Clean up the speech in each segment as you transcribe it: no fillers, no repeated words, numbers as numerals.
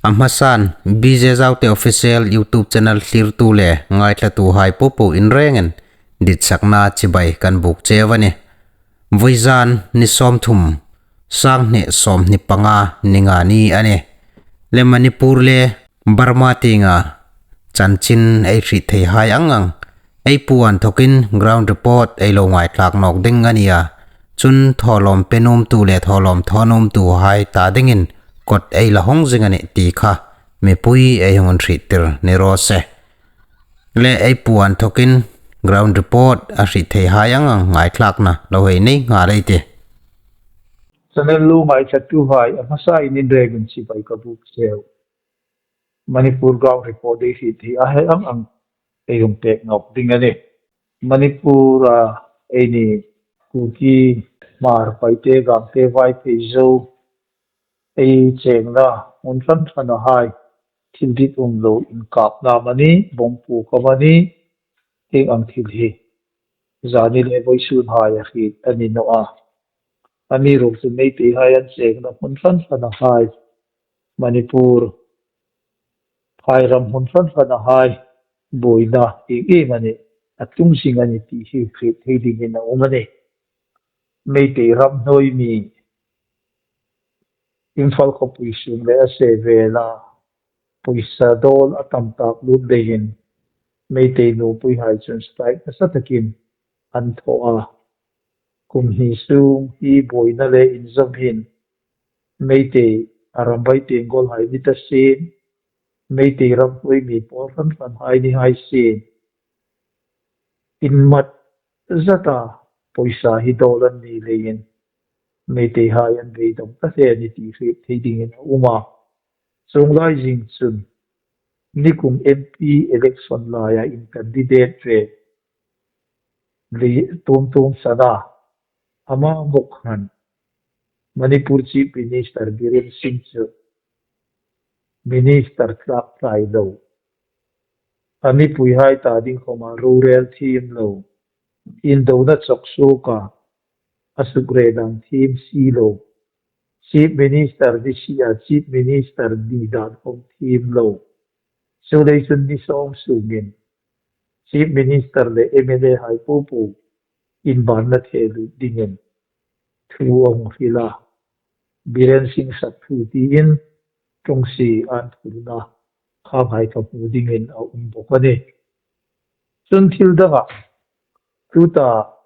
Amasan BJ Zaute official YouTube channel clear tu le ngai tla tu hai popo in rengen dit sakna chibai kan buk chewani voizan ni som thum sang ne som ni panga ninga ni ane le Manipur le Burma tinga chanchin ai ri thei hai angang ai puan thokin ground report ai lo ngai tlak nok ding ania chun tholom penom tu le tholom thonom tu hai ta dingin kot ai la hong jingani ti kha me pui ai hon thritir ne ro se le ai puan thokin ground report a ri thei hai angang ngai tlak na lo hei nei nga rei te Sanel lu ngai chatu hai amasa in dragon chi pai ka buk sel Manipur ground report dei hi thi a he ang ei hong tek ngọc ding ane Manipur ei ni ku ki mar pai te gam te vai pe zo ei cheng na un fan fan hai thil dit lo in kap na mani bom pu ka mani eng ang thil hi zani le voi sun hai a hi ani no a ani ro su Meitei hai an cheng na un fan fan hai Manipur hai ram hun fan fan hai buoi na e mani atung sing ani ti hi khit hi ding na umani Meitei ram noi mi Imphal ko puisun le ase vela puisa dol atam tak lut dehin Meitei no pui hai chun strike na satakin an tho a kum hi sung hi buoi na le in zam hin Meitei arambai tengol hai ni ta sin Meitei ram pui mi por fan fan hai ni hai sin in mat zata puisa hi dolan ni lein Meitei hai an vei dom ta he ni ti hi ding in uma chung lai jing chun ni kum MP election la ya in candidate ve li tum sana ama mokhan Manipur Chief Minister Biren Singh chu Minister Tlak Sai lo ami pui hai ta ding khoma rural team lo in do na chok su ka asugre dang team si lo Chief Minister this year Chief Minister di dan hom team lo so they chun ni som sungin Chief Minister le MLA hai pu in ban na thelu dingen thuong hila Biren Singh Sathu ti in trong si an thuna kha hai ka pu dingen a bokani chun thil dawa tuta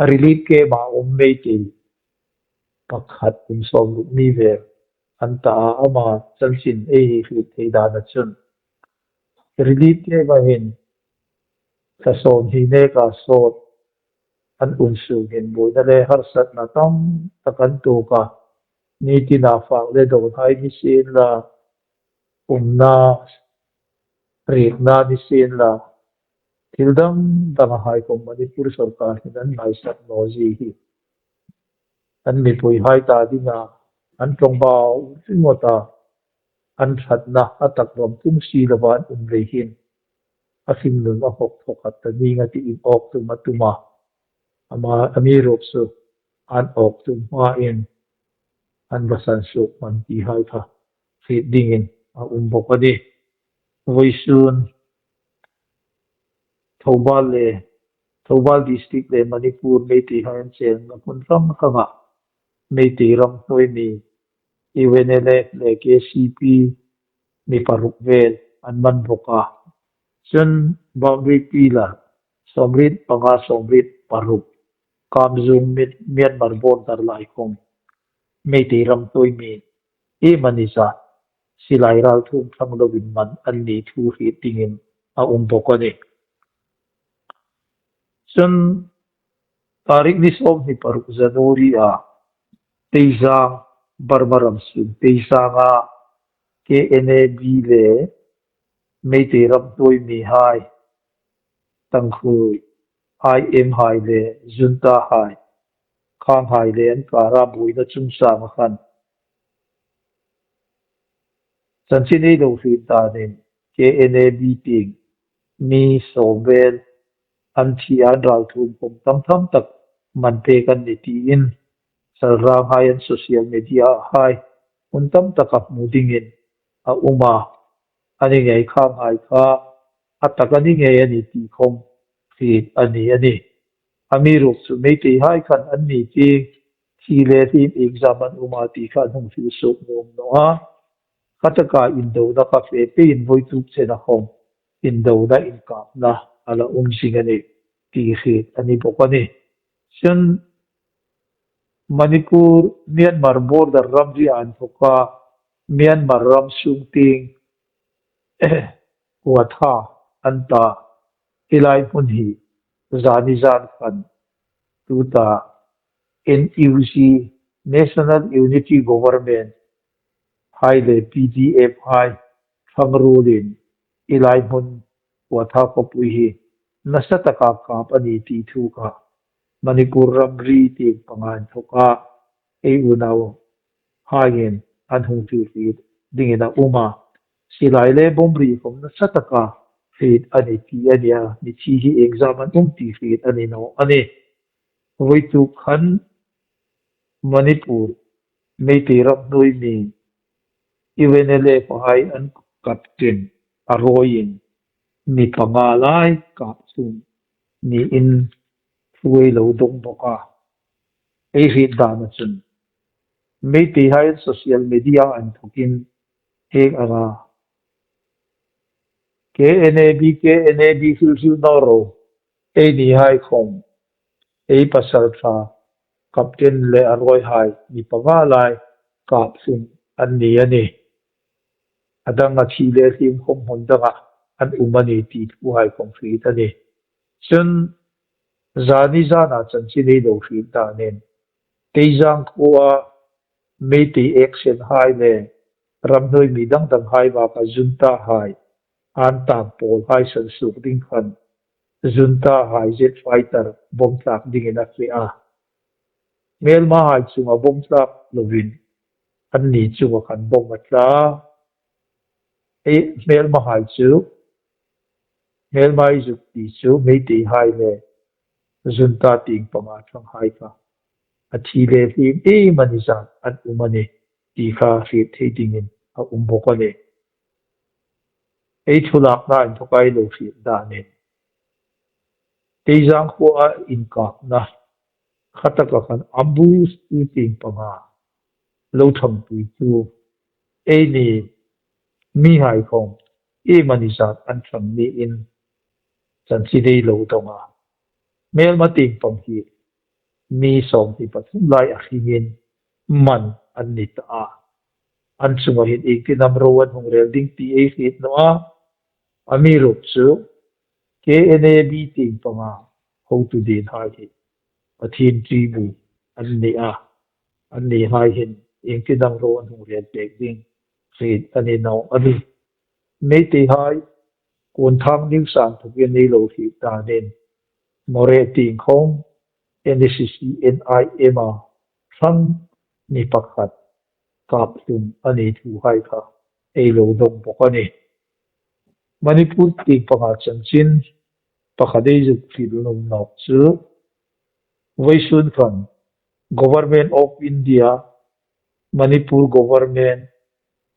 relief ke ma Meitei pakhat som lu ni ve anta ama chanchin ei hi thei da na chun relief ke ba hin ka som hi ne ka sot an su gen boi da le har sat na tam takan tu ka ni ti na fa le do hai ni sin la na ri na ni sin la thildam dang hai ko Manipur sarkar hi dan nai sat no ji hi an mi pui hai ta dinga an tong bao ngota an that na atak rom tum si lawan le hin asim lu ma hok thokat ta ni nga ti in ok tu matuma ama ami rop su an ok tu ma in an basan su man ti hai tha fit dingin a bokadi voisun Thoubal district le Manipur Meitei han chen na kun ram kanga Meitei ram noi mi iwenele le KCP mi paruk vel an man boka chun boundary pila somrit panga somrit paruk kamzung mian marbon tar lai kom Meitei ram noi mi e manisa silai ral thum thang lovin man an ni thu hi tingin a bokani chun tarik ni som ni paruk January a teizang barbaram sun teizanga KNA B le Meitei ram toi mi hai tangkhu IM hai le junta hai khang hai le an kara bui na chung sang khan chanchin ei lo fi ta nen KNA B ting mi sobel an thi an ral thum pom tam tak man te kan ni ti in sarang hai an social media hai un tam tak mu dingin a uma ani ngai kha ngai kha atakani ngai ani ti khom khi ani ami ruk chu Meitei hai khan an ni ti thi le thi exam an uma ti kha hung fi sok nom no a kataka indo da ka fe pe in voi tu che na khom indo da in ka na ala singani ti khi ani bokani chen Manipur Myanmar border ramri an thoka Myanmar ram sung ting watha anta ilai mun hi zani zan khan tuta NUG National Unity Government hai le PDF hai thangrulin ilai mun watha ko pui hi nasataka ka pani ti thu ka Manipur ramri ti pangan thoka ei unau hagen an hung tu fi dingina uma silai le bomri kom na sataka fit ani ti ania ni chi hi exam an ti fit ani no ani voi tu khan Manipur Meitei rap noi mi iwenele ko hai an kapten aroyin ni pangalai kapsun ni in fuei lo dong boka ei rit dana chun Meitei hai social media an thokin hek ara KNA B fil no ro ei ni hai khom ei pasal tha kapten le aroi hai ni pangalai kapsun an ni ani adanga chile sim khom hondanga an umani ti thu hai khom fi tani chun zani zana chanchi nei lo fi ta nen teijang khuwa Meitei action hai le ramnoi mi dang dang hai wa ka junta hai an tak pol hai san suk ding khan junta hai jet fighter bom tak ding ina kri a mel ma hai chunga bom tak lovin an ni chunga khan bom atla e mel ma hai chu mel mai zu ti chu Meitei hai le junta ting panga thang hai ka athi le ti e manisa an umani ti kha fi thei ding in a bokale ei thulak na in thokai lo fi da ne teijang khuwa in ka na khataka khan ambus tu ting panga lo tham pui chu ei ni mi hai khom e manisa an tham ni in chan si dei lo tonga mel ma ting pang hi mi som ti pathum lai a khingin man an ni ta a an chunga hin ik ti nam ro an hung rel ding ti e fit no a ami ruk chu KNA B ting panga ho tu din hai hi pathin tri bu an ni a an ni hai hin ik ti nam ro an hung rel tek ding fit ani no ani Meitei hai kun thang ning san thukin nei lo fi ta nen more ting khong NCCNIM a thang ni pakhat kap tum ani thu hai kha ei lo dong bokani Manipur ti panga chanchin pakhadei zu fil nom nok chu Vaisun khan Government of India Manipur Government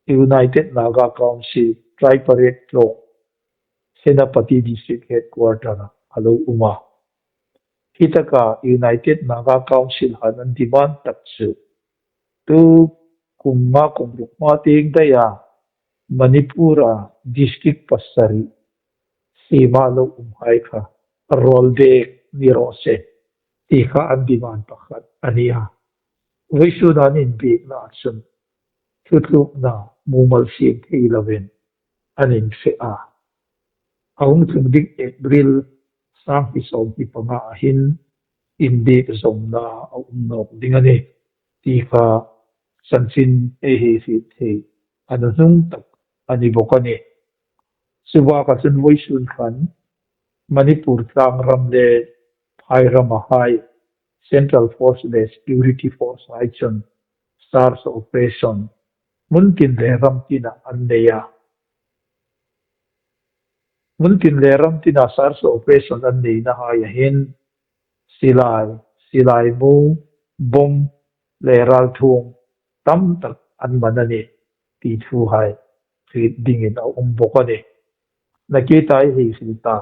United Naga Council Tripartite Bloc Senapati District Headquarter Hello Uma Hitaka United Naga Council hanan demand takchu tu kumma kumrukma ting daya Manipura District Pasari Sima lo hai kha rolde ni rose tika an demand pakhat ania Vaisudan in big na chun tutluk na mumal sim thei lawen anin fe a aung chung dik April sang hi som hi panga hin in big som na nok dingani tika sanchin e he fi thei anung tak ani bokani suba ka chun Vaisun khan Manipur tlang ram le phai ram a hai Central Force le Security Force hai chun SARS operation muntin le ram tina anneya muntin le ram tina SARS operation annei na hai hin silai mu bom le ral thung tam tak an manani ti thu hai khit ding in a bokani na ke tai hi silta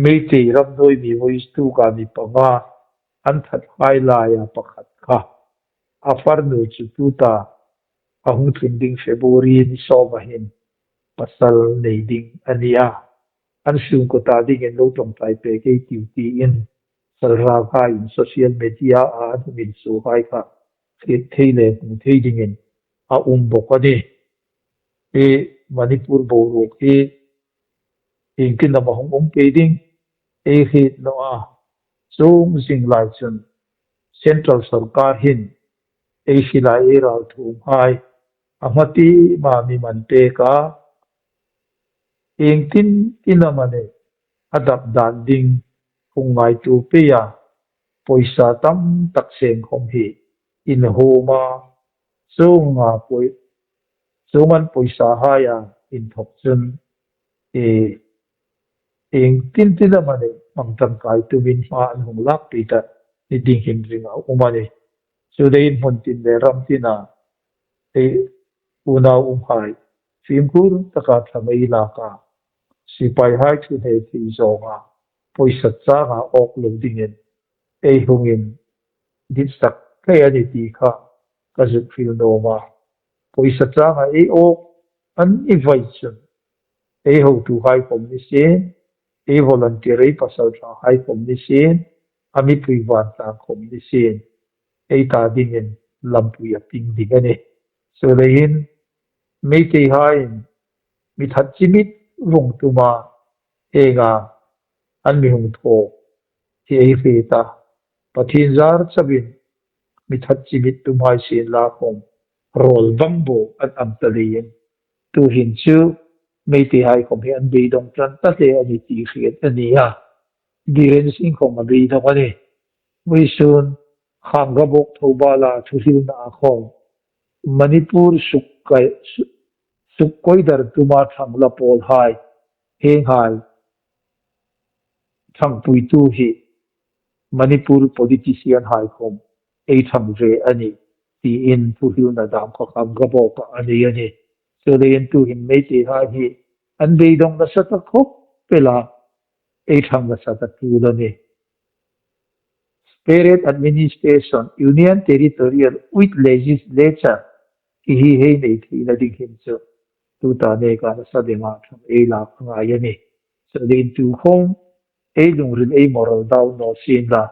Meitei ram doi mi voice tu ka mi panga an that hai la ya pakhat kha afar nu chu tu ta ahung thinding February ni so ma hin pasal nei ding ania an sung ko ta ding en lo tong tai pe ke ti in salra ka in social media a min su hai ka khit thei le thei ding in a bokani e Manipur bo ro ke in kin na ma hong pe ding e hit no a chung sing lai chun central sarkar hin e sila e ra thum hai amati ma mi man te ka eng tin na mane adap dan ding kung ngai tu pe ya poisa tam tak seng khom hi in ho ma chung nga poi chuman poisa ha ya in thok chun e eng tin na mane mang tam kai tu bin ma an hung lak pi ta ni ding hin ring a umani so dei mun tin le ram tina e una hai phim kur taka thamei la ka sipai hai thu he thi zonga poisa cha nga ok lo dingin e hungin dit sak ke ani ti kha ka zu phil no ma poisa cha nga e ok an invite e ho tu hai kom ni sen e volunteer e pasal tha hai kom ni sen ami pui wan ta kom ni sen e ta dingin lampu ya ping dingane so lein Meitei hai mi that chimit rung tuma ega an mi hung tho hi e fe ta pathin zar chabin mi that chimit tumai sin la khom rol bambo an am talien tu hin chu Meitei hai khom hi an bi dong tran ta se ani ti khiat ani ya diren sing khom a bi dong ani wi sun kham ga bok thobala thu hil na khom Manipur sukai sukkoi dar tuma thang la pol hai heng hai thang pui tu hi Manipur politician hai khom ei thang re ani ti in tu hiu na dam kha kham ga bo ka ani ani so le in tu hin me ti hai hi an be dong na sa ta khop pela ei thang na sa ta tu lo ni Spirit Administration Union Territorial with Legislature ki hi hei nei thi na ding hin chu tu ta ne ka na sa de ma thang ei la nga yani so le in tu khom ei lung rin ei moral daw no sin la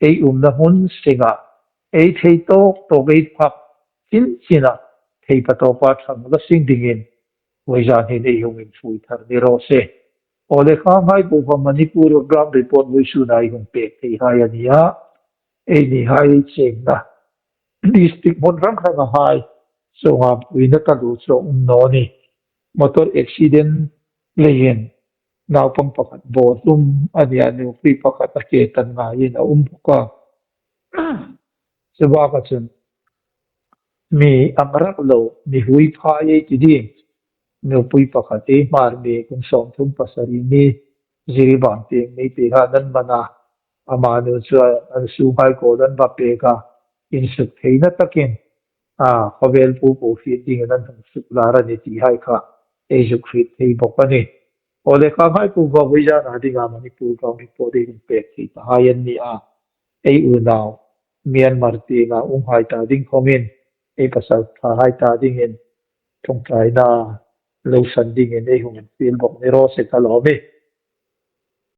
ei na hun singa ei thei to bei phap tin sina thei pa to pa thang la sing dingin wai he nei hung in fui thar ni ro se ole kha mai bu pa Manipur gram report wi su nai hung pe thei hai ania ei ni hai cheng na district mon rang kha hai so ha wi na ta du so no ni motor accident leyen naw pang pakat bo tum ani anu pri pakat ke tan nga yin a ka se ba ka chen mi amrak lo mi hui pha ye ti di no pui pakat e mar me kum som thum pasari ni jiri ban te me te ha nan mana ama no chu an su hai ko dan ba pe ka in suk theina takin a khovel pu pu fi ding nan thum suk la ra ni ti hai kha e juk fi thei bokani ole kha hai pu ba wi ja na dinga Manipur ka mi po de pe thi ta hayan ni a ei u naw Myanmar ti nga hai ta ding khomin ei pasal tha hai ta ding in thong trai na lo san ding in ei hung fil bok ni ro se ta lo me